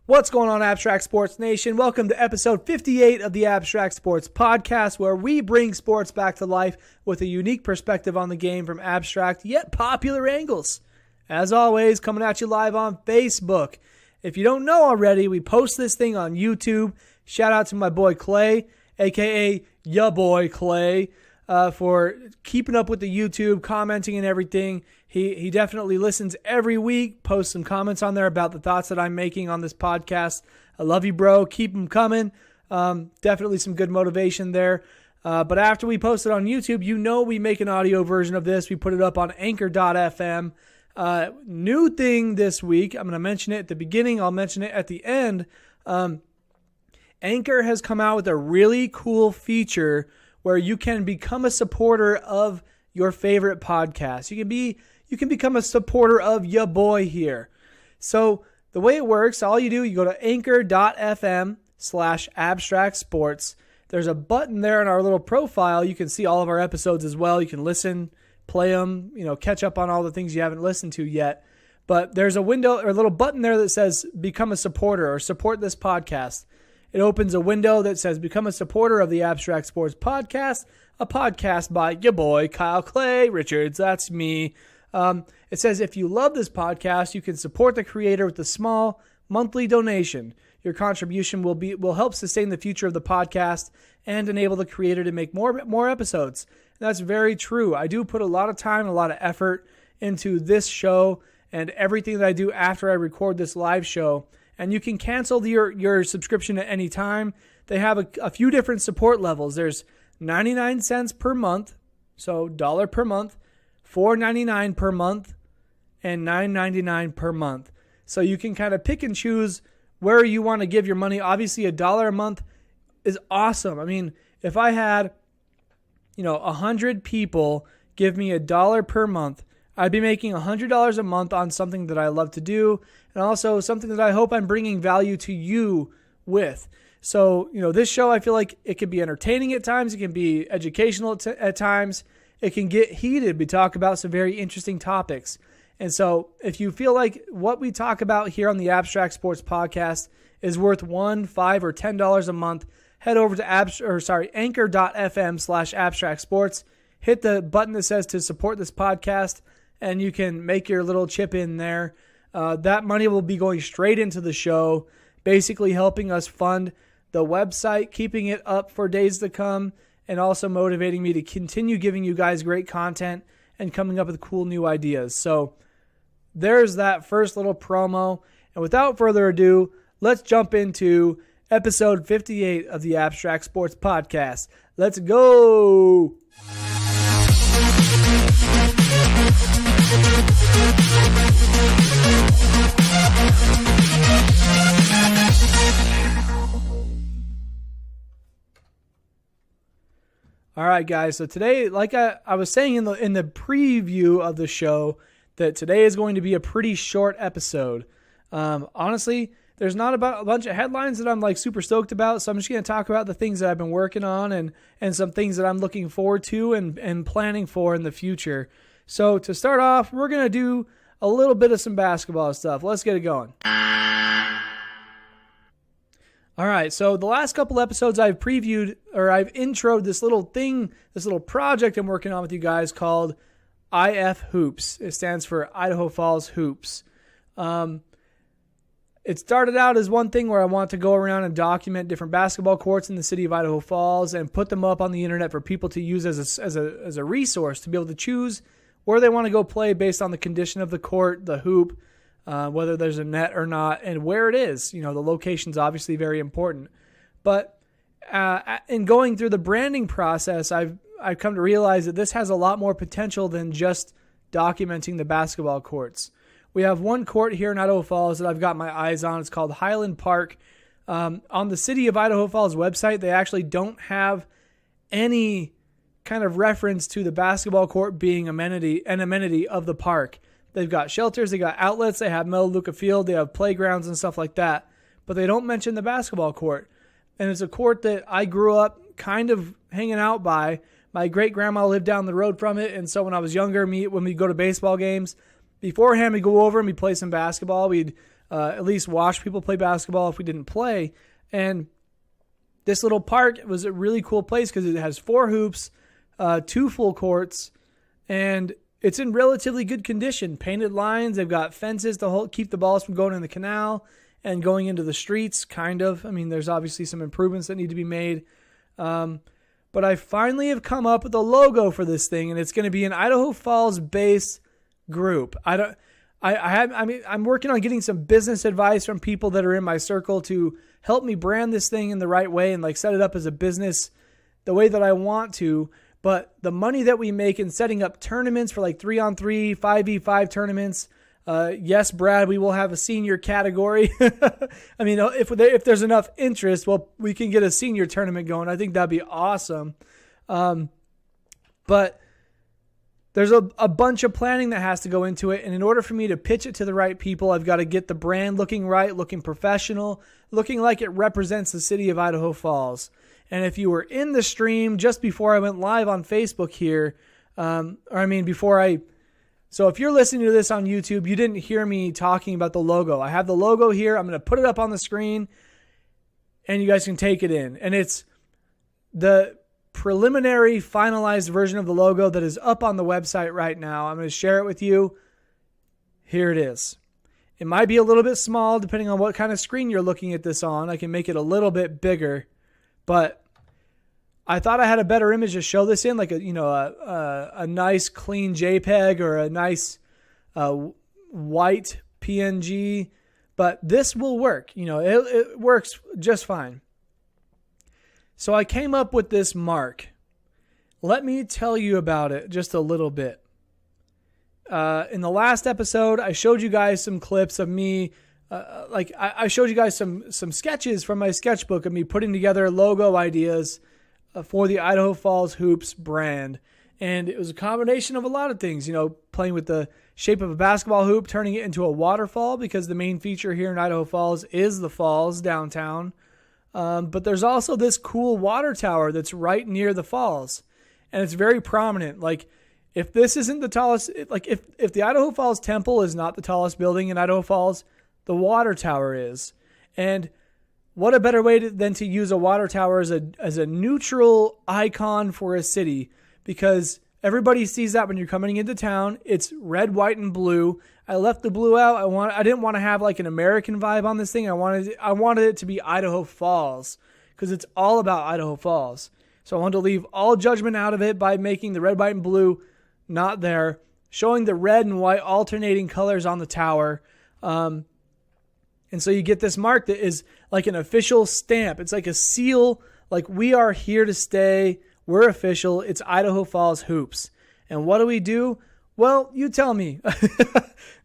What's going on, Abstract Sports Nation? Welcome to episode 58 of the Abstract Sports Podcast, where we bring sports back to life with a unique perspective on the game from abstract yet popular angles. As always, coming at you live on Facebook. If you don't know already, we post this thing on YouTube. Shout out to my boy Clay, a.k.a. ya boy Clay, for keeping up with the YouTube, commenting and everything. He definitely listens every week, posts some comments on there about the thoughts that I'm making on this podcast. I love you, bro. Keep them coming. Definitely some good motivation there. But after we post it on YouTube, we make an audio version of this. We put it up on anchor.fm. New thing this week. I'm going to mention it at the beginning. I'll mention it at the end. Anchor has come out with a really cool feature where you can become a supporter of your favorite podcast. You can become a supporter of ya boy here. So the way it works, all you do, you go to anchor.fm/abstractsports. There's a button there in our little profile. You can see all of our episodes as well. You can listen, play them, catch up on all the things you haven't listened to yet. But there's a window or a little button there that says become a supporter or support this podcast. It opens a window that says become a supporter of the Abstract Sports Podcast, a podcast by your boy Kyle Clay Richards. That's me. It says if you love this podcast, you can support the creator with a small monthly donation. Your contribution will help sustain the future of the podcast and enable the creator to make more episodes. And that's very true. I do put a lot of time and a lot of effort into this show and everything that I do after I record this live show. And you can cancel your subscription at any time. They have a few different support levels. There's 99 cents per month, so $1 per month, $4.99 per month, and $9.99 per month. So you can kind of pick and choose where you want to give your money. Obviously, $1 a month is awesome. I mean, if I had, 100 people give me $1 per month, I'd be making $100 a month on something that I love to do, and also something that I hope I'm bringing value to you with. So, this show, I feel like it can be entertaining at times. It can be educational at times. It can get heated. We talk about some very interesting topics. And so if you feel like what we talk about here on the Abstract Sports Podcast is worth $1, $5, or $10 a month, head over to anchor.fm/abstractsports. Hit the button that says to support this podcast, and you can make your little chip in there. That money will be going straight into the show, basically helping us fund the website, keeping it up for days to come, and also motivating me to continue giving you guys great content and coming up with cool new ideas. So there's that first little promo. And without further ado, let's jump into episode 58 of the Abstract Sports Podcast. Let's go! All right, guys. So today, like I was saying in the preview of the show, that today is going to be a pretty short episode. Honestly, there's not about a bunch of headlines that I'm like super stoked about, so I'm just going to talk about the things that I've been working on and some things that I'm looking forward to and planning for in the future. So to start off, we're going to do a little bit of some basketball stuff. Let's get it going. All right, so the last couple episodes I've previewed, or I've introed this little project I'm working on with you guys called IF Hoops. It stands for Idaho Falls Hoops. It started out as one thing where I want to go around and document different basketball courts in the city of Idaho Falls and put them up on the internet for people to use as a resource to be able to choose where they want to go play based on the condition of the court, the hoop, whether there's a net or not, and where it is. The location's obviously very important. But in going through the branding process, I've come to realize that this has a lot more potential than just documenting the basketball courts. We have one court here in Idaho Falls that I've got my eyes on. It's called Highland Park. On the City of Idaho Falls website, they actually don't have any kind of reference to the basketball court being an amenity of the park. They've got shelters, they got outlets, they have Melaleuca Field, they have playgrounds and stuff like that, but they don't mention the basketball court. And it's a court that I grew up kind of hanging out by. My great-grandma lived down the road from it, and so when I was younger, when we'd go to baseball games, beforehand we'd go over and we'd play some basketball. We'd at least watch people play basketball if we didn't play. And this little park was a really cool place because it has 4 hoops, 2 full courts, and it's in relatively good condition. Painted lines, they've got fences to keep the balls from going in the canal and going into the streets, kind of. I mean, there's obviously some improvements that need to be made. But I finally have come up with a logo for this thing, and it's going to be an Idaho Falls based group. I'm working on getting some business advice from people that are in my circle to help me brand this thing in the right way and like set it up as a business the way that I want to. But the money that we make in setting up tournaments for like 3-on-3, 5v5 tournaments, yes, Brad, we will have a senior category. I mean, if there's enough interest, well, we can get a senior tournament going. I think that'd be awesome. But there's a bunch of planning that has to go into it. And in order for me to pitch it to the right people, I've got to get the brand looking right, looking professional, looking like it represents the city of Idaho Falls. And if you were in the stream just before I went live on Facebook here, so if you're listening to this on YouTube, you didn't hear me talking about the logo. I have the logo here. I'm going to put it up on the screen and you guys can take it in. And it's the preliminary finalized version of the logo that is up on the website right now. I'm going to share it with you. Here it is. It might be a little bit small depending on what kind of screen you're looking at this on. I can make it a little bit bigger, but I thought I had a better image to show this in, like a nice clean JPEG or a nice white PNG, but this will work. It works just fine. So I came up with this mark. Let me tell you about it just a little bit. In the last episode, I showed you guys some clips of me. I showed you guys some sketches from my sketchbook of me putting together logo ideas for the Idaho Falls Hoops brand. And it was a combination of a lot of things, playing with the shape of a basketball hoop, turning it into a waterfall because the main feature here in Idaho Falls is the falls downtown. But there's also this cool water tower that's right near the falls. And it's very prominent. Like, if this isn't the tallest, like if the Idaho Falls Temple is not the tallest building in Idaho Falls, the water tower is. And what a better way than to use a water tower as a neutral icon for a city, because everybody sees that when you're coming into town. It's red, white, and blue. I left the blue out. I didn't want to have like an American vibe on this thing. I wanted it to be Idaho Falls because it's all about Idaho Falls. So I wanted to leave all judgment out of it by making the red, white, and blue not there, showing the red and white alternating colors on the tower. And so you get this mark that is like an official stamp. It's like a seal, like we are here to stay. We're official. It's Idaho Falls Hoops. And what do we do? Well, you tell me.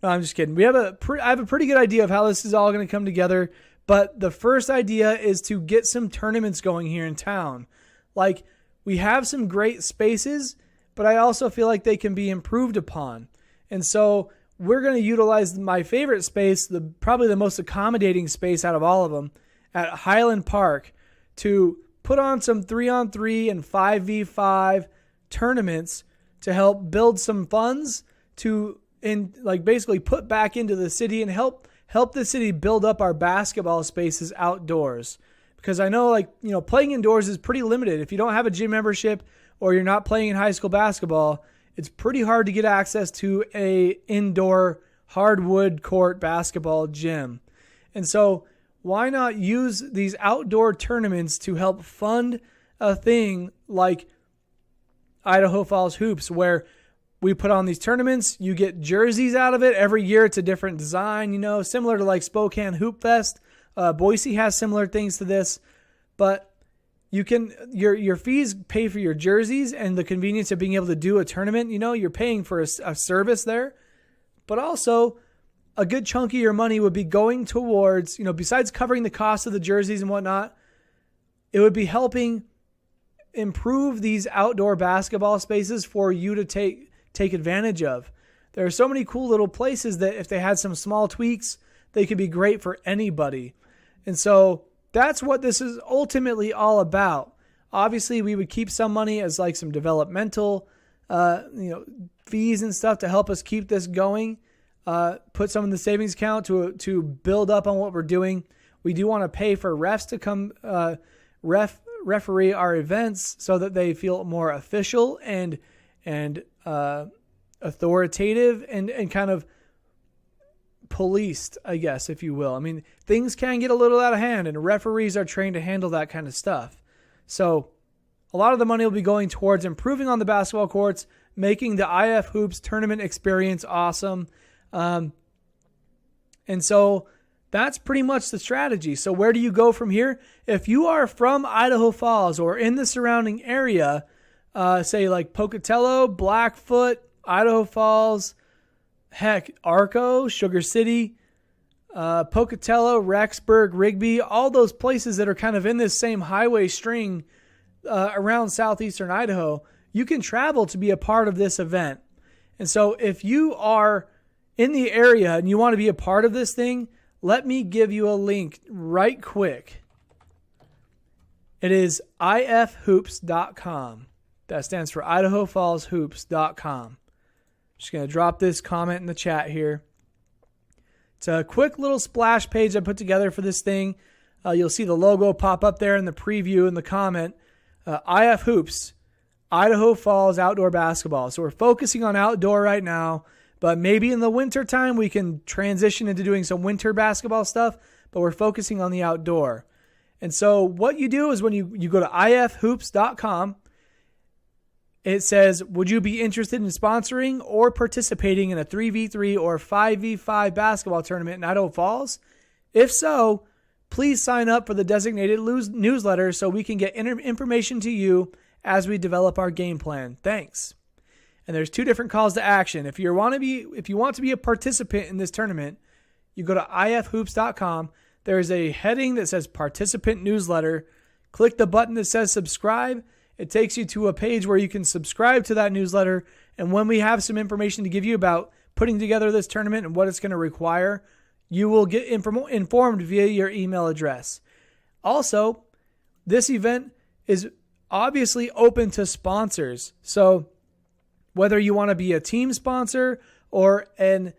No, I'm just kidding. I have a pretty good idea of how this is all going to come together. But the first idea is to get some tournaments going here in town. Like, we have some great spaces, but I also feel like they can be improved upon. And so we're going to utilize my favorite space, probably the most accommodating space out of all of them, at Highland Park, to put on some 3-on-3 and 5v5 tournaments to help build some funds basically put back into the city and help the city build up our basketball spaces outdoors. Because I know, playing indoors is pretty limited. If you don't have a gym membership or you're not playing in high school basketball, it's pretty hard to get access to a indoor hardwood court basketball gym. And so why not use these outdoor tournaments to help fund a thing like Idaho Falls Hoops, where we put on these tournaments, you get jerseys out of it. Every year it's a different design, similar to like Spokane Hoop Fest. Boise has similar things to this, but you can your fees pay for your jerseys and the convenience of being able to do a tournament. You're paying for a service there, but also a good chunk of your money would be going towards, besides covering the cost of the jerseys and whatnot, it would be helping improve these outdoor basketball spaces for you to take advantage of. There are so many cool little places that if they had some small tweaks, they could be great for anybody. And so that's what this is ultimately all about. Obviously, we would keep some money as like some developmental, fees and stuff to help us keep this going. put some in the savings account to build up on what we're doing. We do want to pay for refs to come referee our events so that they feel more official and authoritative and kind of policed, I guess, if you will. I mean, things can get a little out of hand, and referees are trained to handle that kind of stuff. So a lot of the money will be going towards improving on the basketball courts, making the IF Hoops tournament experience awesome. And so that's pretty much the strategy. So where do you go from here? If you are from Idaho Falls or in the surrounding area, say like Pocatello, Blackfoot, Idaho Falls, heck, Arco, Sugar City, Pocatello, Rexburg, Rigby, all those places that are kind of in this same highway string around southeastern Idaho, you can travel to be a part of this event. And so if you are in the area and you want to be a part of this thing, let me give you a link right quick. It is ifhoops.com. That stands for IdahoFallsHoops.com. Just going to drop this comment in the chat here. It's a quick little splash page I put together for this thing. You'll see the logo pop up there in the preview in the comment. IF Hoops, Idaho Falls Outdoor Basketball. So we're focusing on outdoor right now, but maybe in the winter time we can transition into doing some winter basketball stuff, but we're focusing on the outdoor. And so what you do is when you go to ifhoops.com, it says, would you be interested in sponsoring or participating in a 3v3 or 5v5 basketball tournament in Idaho Falls? If so, please sign up for the designated newsletter so we can get information to you as we develop our game plan. Thanks. And there's two different calls to action. If you want to be a participant in this tournament, you go to ifhoops.com. There's a heading that says participant newsletter. Click the button that says subscribe. It takes you to a page where you can subscribe to that newsletter. And when we have some information to give you about putting together this tournament and what it's going to require, you will get informed via your email address. Also, this event is obviously open to sponsors. So whether you want to be a team sponsor or a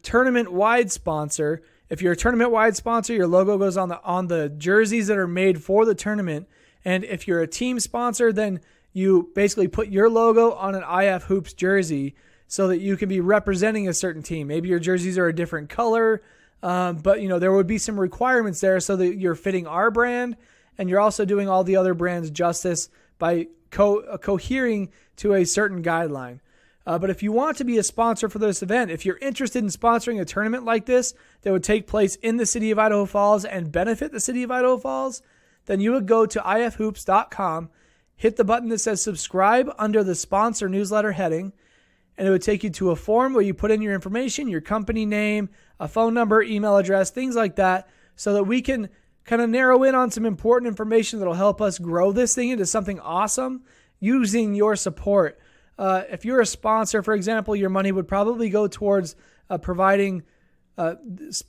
tournament-wide sponsor, if you're a tournament-wide sponsor, your logo goes on the jerseys that are made for the tournament. And if you're a team sponsor, then you basically put your logo on an IF Hoops jersey so that you can be representing a certain team. Maybe your jerseys are a different color, but there would be some requirements there so that you're fitting our brand and you're also doing all the other brands justice by cohering to a certain guideline. But if you want to be a sponsor for this event, if you're interested in sponsoring a tournament like this that would take place in the city of Idaho Falls and benefit the city of Idaho Falls, then you would go to ifhoops.com, hit the button that says subscribe under the sponsor newsletter heading, and it would take you to a form where you put in your information, your company name, a phone number, email address, things like that, so that we can kind of narrow in on some important information that will help us grow this thing into something awesome using your support. If you're a sponsor, for example, your money would probably go towards providing some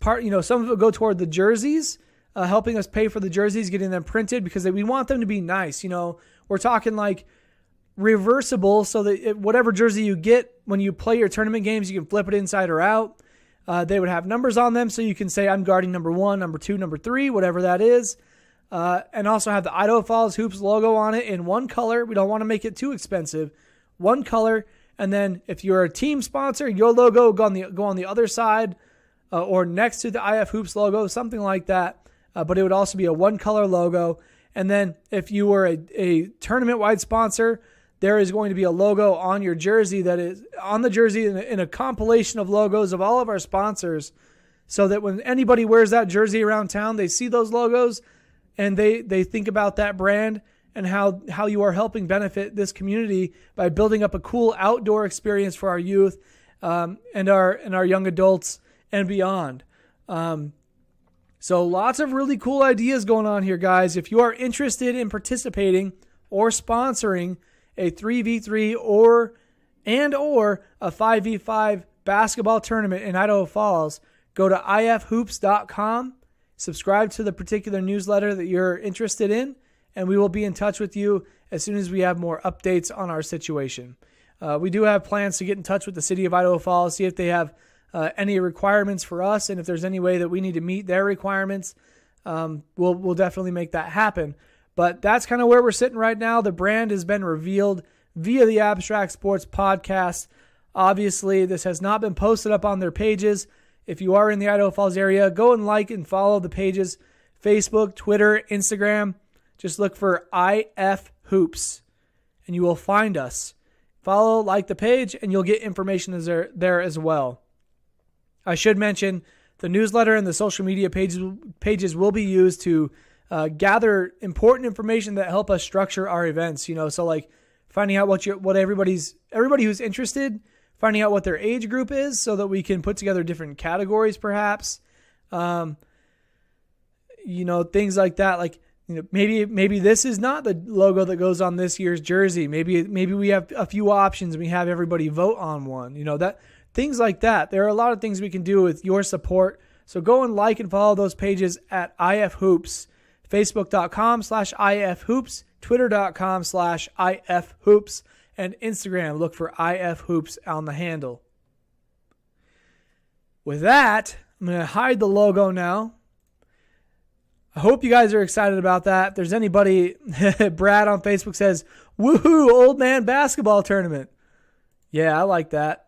of it would go toward the jerseys, helping us pay for the jerseys, getting them printed because we want them to be nice. We're talking like reversible so that whatever jersey you get when you play your tournament games, you can flip it inside or out. They would have numbers on them so you can say I'm guarding number 1, number 2, number 3, whatever that is. And also have the Idaho Falls Hoops logo on it in one color. We don't want to make it too expensive. One color. And then if you're a team sponsor, your logo will go on the other side or next to the IF Hoops logo, something like that. But it would also be a one-color logo. And then if you were a tournament-wide sponsor, there is going to be a logo on your jersey that is on the jersey in a compilation of logos of all of our sponsors so that when anybody wears that jersey around town, they see those logos and they think about that brand and how you are helping benefit this community by building up a cool outdoor experience for our youth and our young adults and beyond. So lots of really cool ideas going on here, guys. If you are interested in participating or sponsoring a 3v3 or a 5v5 basketball tournament in Idaho Falls, go to ifhoops.com, subscribe to the particular newsletter that you're interested in, and we will be in touch with you as soon as we have more updates on our situation. We do have plans to get in touch with the city of Idaho Falls, see if they have any requirements for us, and if there's any way that we need to meet their requirements, we'll definitely make that happen. But that's kind of where we're sitting right now. The brand has been revealed via the Abstract Sports Podcast. Obviously, this has not been posted up on their pages. If you are in the Idaho Falls area, go and like and follow the pages, Facebook, Twitter, Instagram. Just look for IF Hoops, and you will find us. Follow, like the page, and you'll get information there as well. I should mention the newsletter and the social media pages will be used to gather important information that help us structure our events. So like finding out what everybody who's interested, finding out what their age group is, so that we can put together different categories, perhaps. Things like that. Like maybe this is not the logo that goes on this year's jersey. Maybe we have a few options and we have everybody vote on one. That. Things like that. There are a lot of things we can do with your support. So go and like and follow those pages at IF Hoops, Facebook.com/IF Hoops, Twitter.com/IF Hoops, and Instagram. Look for IF Hoops on the handle. With that, I'm going to hide the logo now. I hope you guys are excited about that. If there's anybody, Brad on Facebook says, woohoo, old man basketball tournament. Yeah, I like that.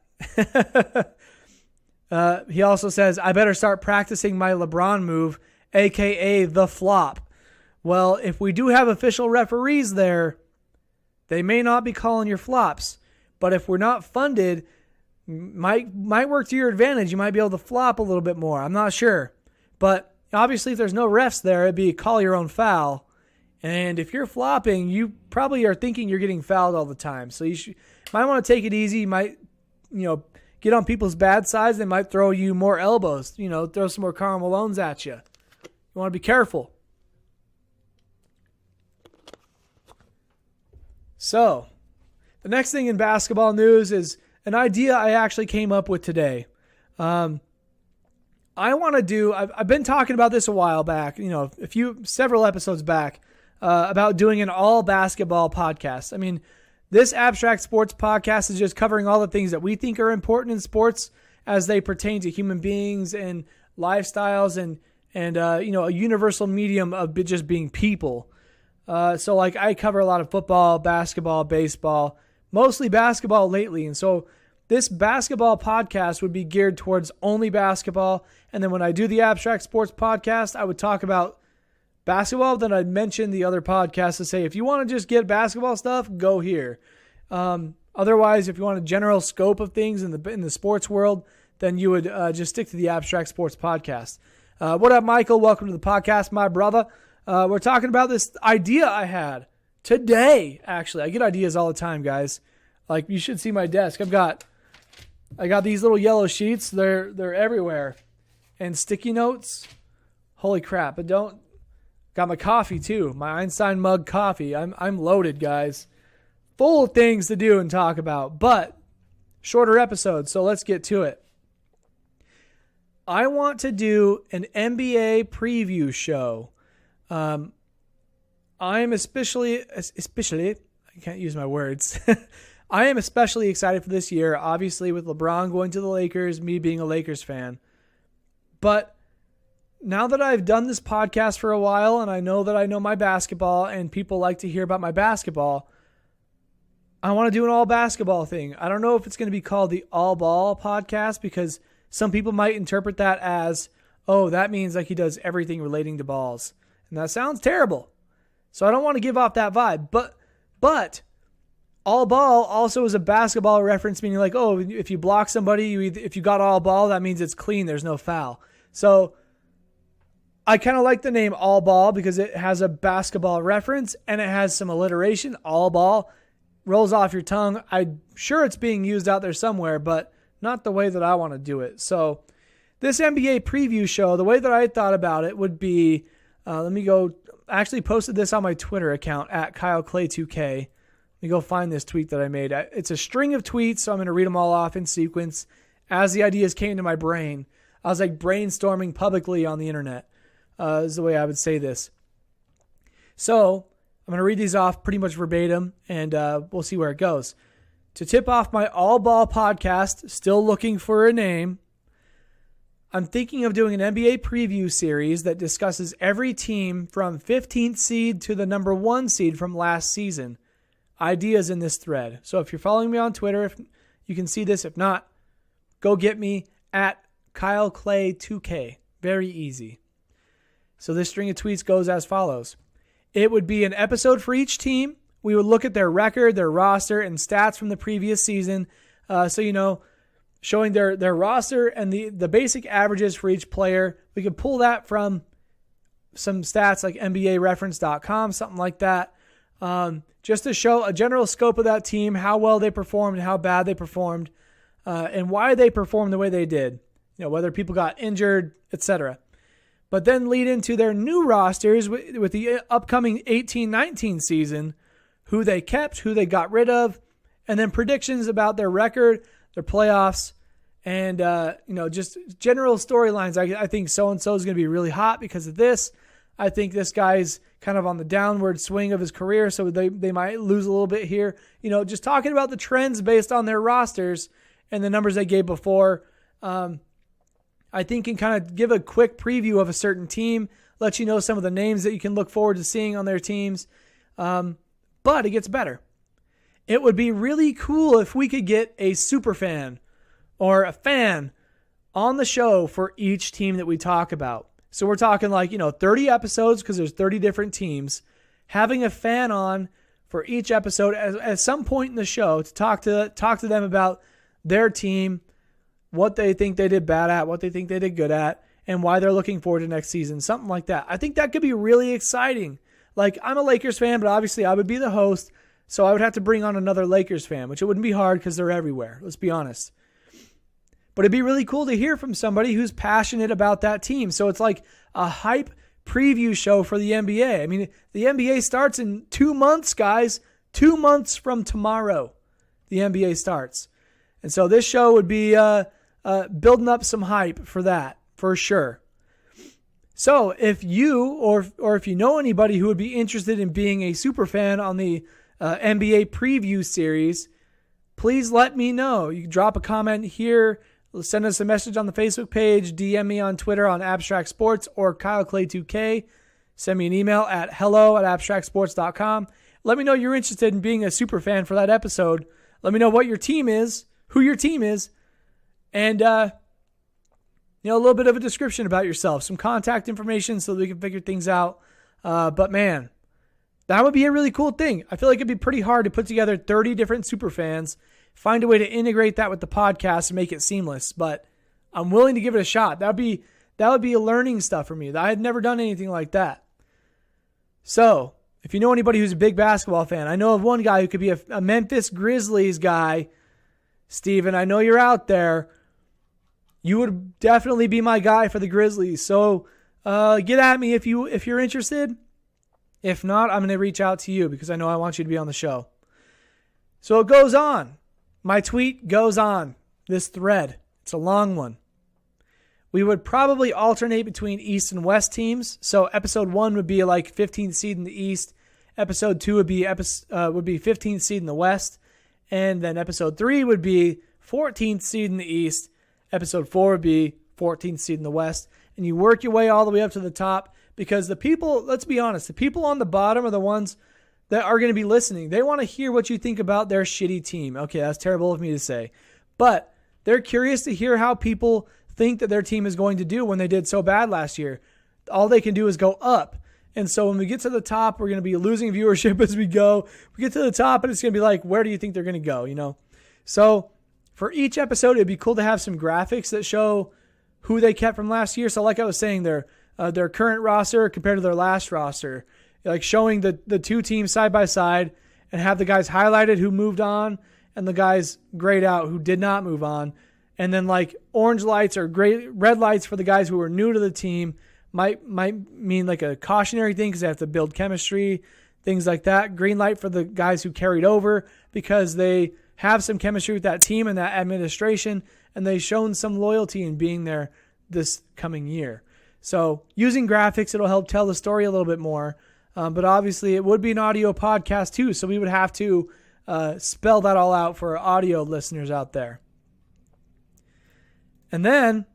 He also says, I better start practicing my LeBron move, aka the flop. Well, if we do have official referees there, they may not be calling your flops. But if we're not funded, might work to your advantage. You might be able to flop a little bit more. I'm not sure. But obviously, if there's no refs there, it'd be call your own foul. And if you're flopping, you probably are thinking you're getting fouled all the time. So you might want to take it easy. You might get on people's bad sides. They might throw you more elbows, throw some more Karl Malones at you. You want to be careful. So, the next thing in basketball news is an idea I actually came up with today. I've been talking about this a while back, several episodes back, about doing an all basketball podcast. I mean, this Abstract Sports Podcast is just covering all the things that we think are important in sports as they pertain to human beings and lifestyles and a universal medium of just being people. So like I cover a lot of football, basketball, baseball, mostly basketball lately. And so this basketball podcast would be geared towards only basketball. And then when I do the Abstract Sports Podcast, I would talk about basketball. Then I'd mention the other podcasts to say, if you want to just get basketball stuff, go here. Otherwise, if you want a general scope of things in the sports world, then you would just stick to the Abstract Sports Podcast. What up, Michael? Welcome to the podcast, my brother. We're talking about this idea I had today. Actually, I get ideas all the time, guys. Like, you should see my desk. I got these little yellow sheets. They're everywhere, and sticky notes. Holy crap! But got my coffee too. My Einstein mug coffee. I'm loaded, guys. Full of things to do and talk about, but shorter episodes. So let's get to it. I want to do an NBA preview show. I am especially, I can't use my words. I am especially excited for this year, obviously with LeBron going to the Lakers, me being a Lakers fan. But now that I've done this podcast for a while and I know that I know my basketball and people like to hear about my basketball, I want to do an all basketball thing. I don't know if it's going to be called the All Ball podcast because some people might interpret that as, oh, that means like he does everything relating to balls. And that sounds terrible. So I don't want to give off that vibe. But all ball also is a basketball reference, meaning like, oh, if you block somebody, if you got all ball, that means it's clean. There's no foul. So I kind of like the name All Ball because it has a basketball reference and it has some alliteration. All ball rolls off your tongue. I'm sure it's being used out there somewhere, but not the way that I want to do it. So this NBA preview show, the way that I thought about it would be, let me go, I actually posted this on my Twitter account at KyleClay2K. Let me go find this tweet that I made. It's a string of tweets, so I'm going to read them all off in sequence as the ideas came to my brain. I was like brainstorming publicly on the internet, is the way I would say this. So I'm going to read these off pretty much verbatim, and we'll see where it goes. to tip off my All Ball podcast, still looking for a name, I'm thinking of doing an NBA preview series that discusses every team from 15th seed to the number 1 seed from last season. Ideas in this thread. So if you're following me on Twitter, if you can see this. If not, go get me at KyleClay2K. Very easy. So this string of tweets goes as follows. It would be an episode for each team. We would look at their record, their roster, and stats from the previous season. Showing their roster and the basic averages for each player. We could pull that from some stats like NBAreference.com, something like that. Just to show a general scope of that team, how well they performed, how bad they performed, and why they performed the way they did. Whether people got injured, etc. But then lead into their new rosters with the upcoming 18-19 season, who they kept, who they got rid of, and then predictions about their record, their playoffs, and just general storylines. I think so-and-so is going to be really hot because of this. I think this guy's kind of on the downward swing of his career, so they might lose a little bit here. Just talking about the trends based on their rosters and the numbers they gave before. I think can kind of give a quick preview of a certain team, let you know some of the names that you can look forward to seeing on their teams. But it gets better. It would be really cool if we could get a super fan or a fan on the show for each team that we talk about. So we're talking 30 episodes because there's 30 different teams. Having a fan on for each episode at some point in the show to talk to them about their team, what they think they did bad at, what they think they did good at, and why they're looking forward to next season, something like that. I think that could be really exciting. I'm a Lakers fan, but obviously I would be the host, so I would have to bring on another Lakers fan, which it wouldn't be hard because they're everywhere. Let's be honest. But it'd be really cool to hear from somebody who's passionate about that team. So it's like a hype preview show for the NBA. I mean, the NBA starts in 2 months, guys. 2 months from tomorrow, the NBA starts. And so this show would be building up some hype for that, for sure. So if you or if you know anybody who would be interested in being a super fan on the NBA preview series, please let me know. You can drop a comment here, send us a message on the Facebook page, DM me on Twitter on Abstract Sports or KyleClay2K. Send me an email at hello@abstractsports.com. Let me know you're interested in being a super fan for that episode. Let me know what your team is, who your team is, and a little bit of a description about yourself, some contact information so that we can figure things out. But man, that would be a really cool thing. I feel like it'd be pretty hard to put together 30 different super fans, find a way to integrate that with the podcast and make it seamless. But I'm willing to give it a shot. That would be a learning stuff for me. I had never done anything like that. So if you know anybody who's a big basketball fan, I know of one guy who could be a Memphis Grizzlies guy. Steven, I know you're out there. You would definitely be my guy for the Grizzlies. So get at me if you're interested. If not, I'm going to reach out to you because I know I want you to be on the show. So it goes on. My tweet goes on. This thread. It's a long one. We would probably alternate between East and West teams. So episode 1 would be 15th seed in the East. Episode 2 would be 15th seed in the West. And then episode 3 would be 14th seed in the East. Episode 4 would be 14th seed in the West. And you work your way all the way up to the top because the people, let's be honest, the people on the bottom are the ones that are going to be listening. They want to hear what you think about their shitty team. Okay, that's terrible of me to say. But they're curious to hear how people think that their team is going to do when they did so bad last year. All they can do is go up. And so when we get to the top, we're going to be losing viewership as we go. We get to the top and it's going to be where do you think they're going to go, So for each episode, it'd be cool to have some graphics that show who they kept from last year. So like I was saying, their current roster compared to their last roster, showing the two teams side by side and have the guys highlighted who moved on and the guys grayed out who did not move on. And then orange lights or red lights for the guys who are new to the team might mean a cautionary thing because they have to build chemistry, things like that. Green light for the guys who carried over because they have some chemistry with that team and that administration, and they've shown some loyalty in being there this coming year. So using graphics, it'll help tell the story a little bit more. But obviously it would be an audio podcast too, so we would have to spell that all out for our audio listeners out there. And then,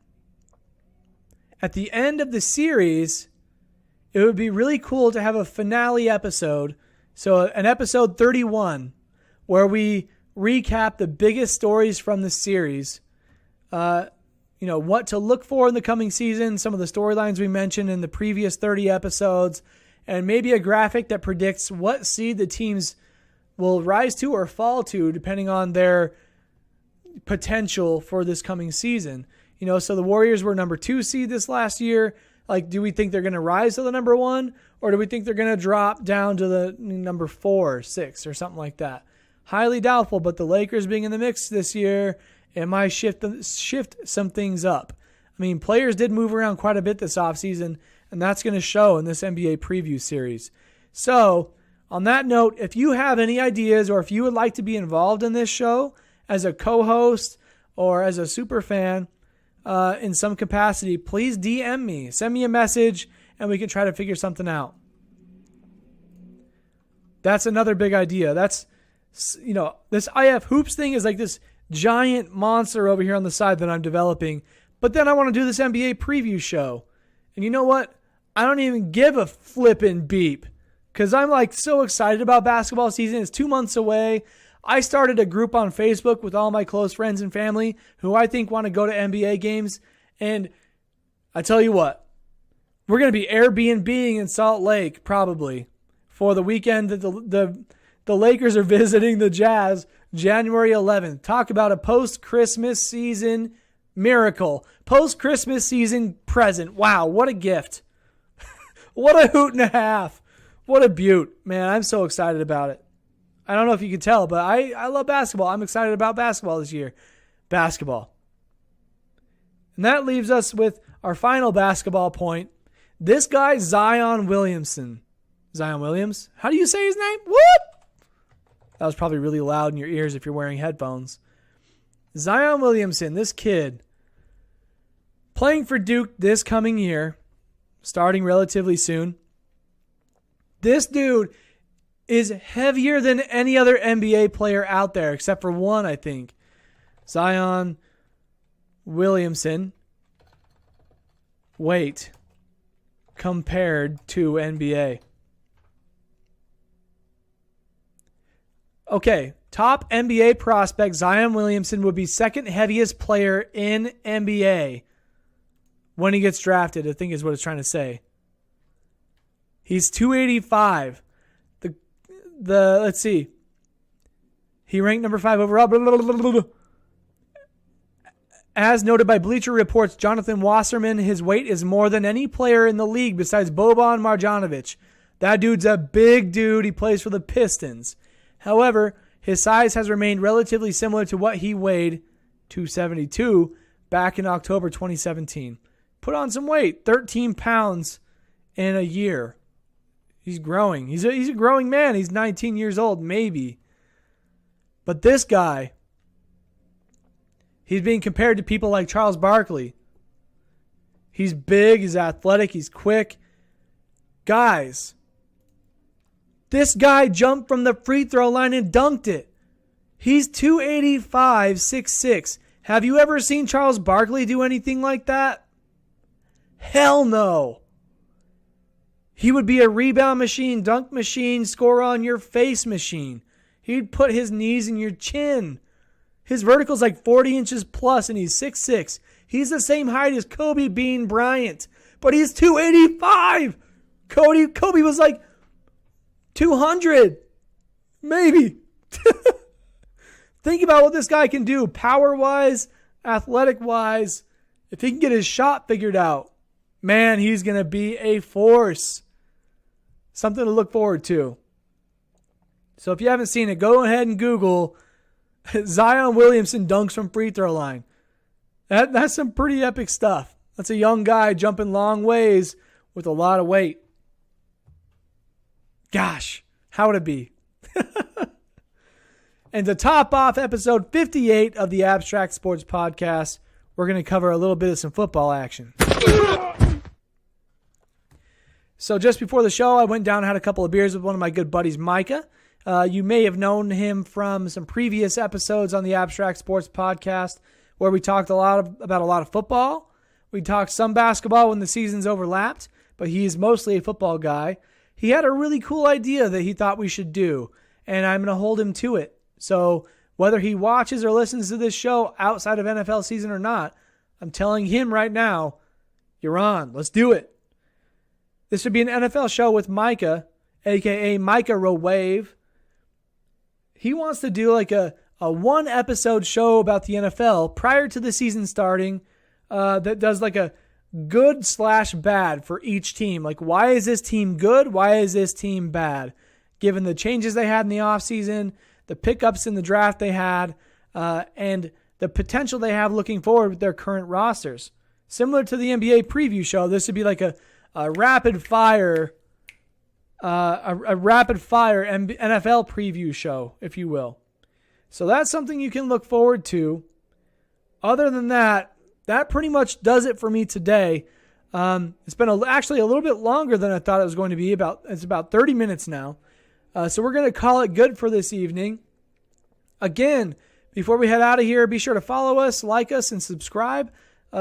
at the end of the series, it would be really cool to have a finale episode. So an episode 31, where we recap the biggest stories from the series. What to look for in the coming season, some of the storylines we mentioned in the previous 30 episodes, and maybe a graphic that predicts what seed the teams will rise to or fall to, depending on their potential for this coming season. So the Warriors were number 2 seed this last year. Like, do we think they're going to rise to the number 1, or do we think they're going to drop down to the number 4 or 6 or something like that? Highly doubtful, but the Lakers being in the mix this year, it might shift some things up. I mean, players did move around quite a bit this offseason, and that's going to show in this NBA preview series. So, on that note, if you have any ideas or if you would like to be involved in this show as a co-host or as a super fan in some capacity, please DM me. Send me a message, and we can try to figure something out. That's another big idea. That's, this IF Hoops thing is like this giant monster over here on the side that I'm developing. But then I want to do this NBA preview show. And you know what? I don't even give a flippin' beep, because I'm like so excited about basketball season. It's 2 months away. I started a group on Facebook with all my close friends and family who I think want to go to NBA games. And I tell you what, we're going to be Airbnb-ing in Salt Lake probably for the weekend that the Lakers are visiting the Jazz, January 11th. Talk about a post-Christmas season miracle. Post-Christmas season present. Wow, what a gift. What a hoot and a half. What a beaut. Man, I'm so excited about it. I don't know if you can tell, but I love basketball. I'm excited about basketball this year. Basketball. And that leaves us with our final basketball point. This guy, Zion Williamson. Zion Williams? How do you say his name? What? That was probably really loud in your ears if you're wearing headphones. Zion Williamson, this kid, playing for Duke this coming year, starting relatively soon. This dude is heavier than any other NBA player out there, except for one, I think. Zion Williamson. Weight compared to NBA. Okay, top NBA prospect Zion Williamson would be second heaviest player in NBA when he gets drafted, I think is what it's trying to say. He's 285. Let's see. He ranked number 5 overall. As noted by Bleacher Report's Jonathan Wasserman, his weight is more than any player in the league besides Boban Marjanovic. That dude's a big dude. He plays for the Pistons. However, his size has remained relatively similar to what he weighed, 272, back in October 2017. Put on some weight, 13 pounds in a year. He's growing. He's a growing man. He's 19 years old, maybe. But this guy, he's being compared to people like Charles Barkley. He's big, he's athletic, he's quick. Guys, this guy jumped from the free throw line and dunked it. He's 285, 6'6". Have you ever seen Charles Barkley do anything like that? Hell no. He would be a rebound machine, dunk machine, score on your face machine. He'd put his knees in your chin. His vertical's like 40 inches plus, and he's 6'6". He's the same height as Kobe Bean Bryant, but he's 285. Kobe was like 200, maybe. Think about what this guy can do power-wise, athletic-wise. If he can get his shot figured out, man, he's going to be a force. Something to look forward to. So if you haven't seen it, go ahead and Google Zion Williamson dunks from free throw line. That's some pretty epic stuff. That's a young guy jumping long ways with a lot of weight. Gosh, how would it be? And to top off episode 58 of the Abstract Sports Podcast, we're going to cover a little bit of some football action. So just before the show, I went down and had a couple of beers with one of my good buddies, Micah. You may have known him from some previous episodes on the Abstract Sports Podcast where we talked about a lot of football. We talked some basketball when the seasons overlapped, but he's mostly a football guy. He had a really cool idea that he thought we should do, and I'm going to hold him to it. So whether he watches or listens to this show outside of NFL season or not, I'm telling him right now, you're on. Let's do it. This would be an NFL show with Micah, a.k.a. Micah Wave. He wants to do like a one-episode show about the NFL prior to the season starting that does like a good/bad for each team. Like, why is this team good? Why is this team bad? Given the changes they had in the offseason, the pickups in the draft they had, and the potential they have looking forward with their current rosters. Similar to the NBA preview show, this would be like a rapid fire NFL preview show, if you will. So that's something you can look forward to. Other than that, that pretty much does it for me today. It's been actually a little bit longer than I thought it was going to be. It's about 30 minutes now. So we're going to call it good for this evening. Again, before we head out of here, be sure to follow us, like us, and subscribe.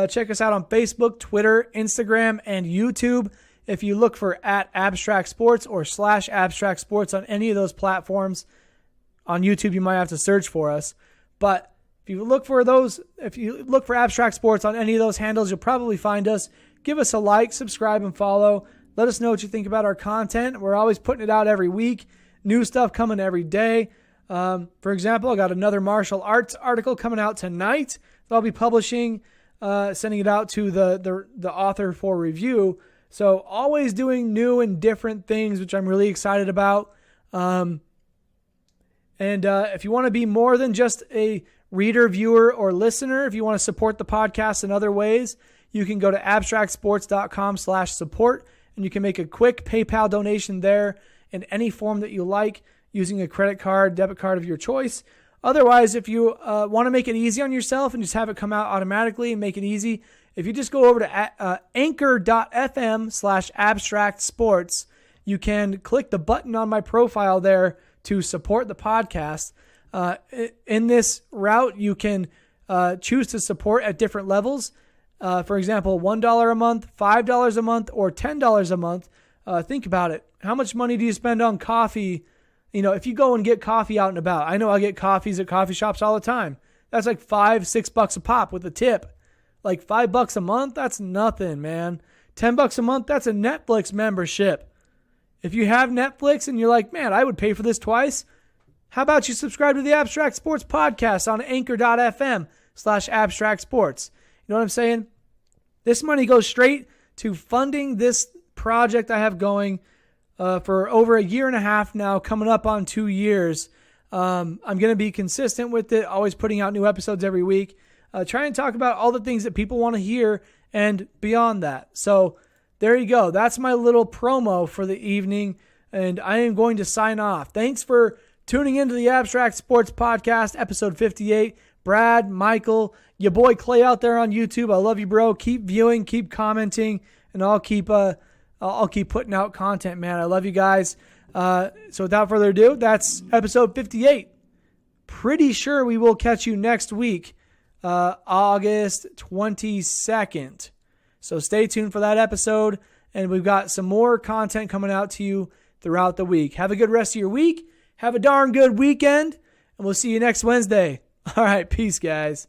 Check us out on Facebook, Twitter, Instagram, and YouTube. If you look for @Abstract Sports or /Abstract Sports on any of those platforms, on YouTube you might have to search for us. But if you look for Abstract Sports on any of those handles, you'll probably find us. Give us a like, subscribe, and follow. Let us know what you think about our content. We're always putting it out every week. New stuff coming every day. For example, I got another martial arts article coming out tonight that I'll be publishing, sending it out to the author for review. So always doing new and different things, which I'm really excited about. And if you want to be more than just a reader, viewer, or listener, if you want to support the podcast in other ways, you can go to abstractsports.com/support, and you can make a quick PayPal donation there in any form that you like, using a credit card, debit card of your choice. Otherwise, if you want to make it easy on yourself and just have it come out automatically and make it easy, if you just go over to anchor.fm/abstractsports, you can click the button on my profile there to support the podcast. In this route, you can choose to support at different levels. For example, $1 a month, $5 a month, or $10 a month. Think about it. How much money do you spend on coffee? You know, if you go and get coffee out and about, I know I get coffees at coffee shops all the time. That's like $5-6 a pop with a tip. Like $5 a month, that's nothing, man. $10 a month, that's a Netflix membership. If you have Netflix and you're like, man, I would pay for this twice, how about you subscribe to the Abstract Sports Podcast on anchor.fm/abstractsports? You know what I'm saying? This money goes straight to funding this project I have going for over a year and a half now, coming up on 2 years. I'm going to be consistent with it, always putting out new episodes every week. Try and talk about all the things that people want to hear and beyond that. So there you go. That's my little promo for the evening, and I am going to sign off. Thanks for tuning into the Abstract Sports Podcast, episode 58. Brad, Michael, your boy Clay out there on YouTube. I love you, bro. Keep viewing, keep commenting, and I'll keep putting out content, man. I love you guys. So without further ado, that's episode 58. Pretty sure we will catch you next week, August 22nd. So stay tuned for that episode, and we've got some more content coming out to you throughout the week. Have a good rest of your week. Have a darn good weekend, and we'll see you next Wednesday. All right, peace, guys.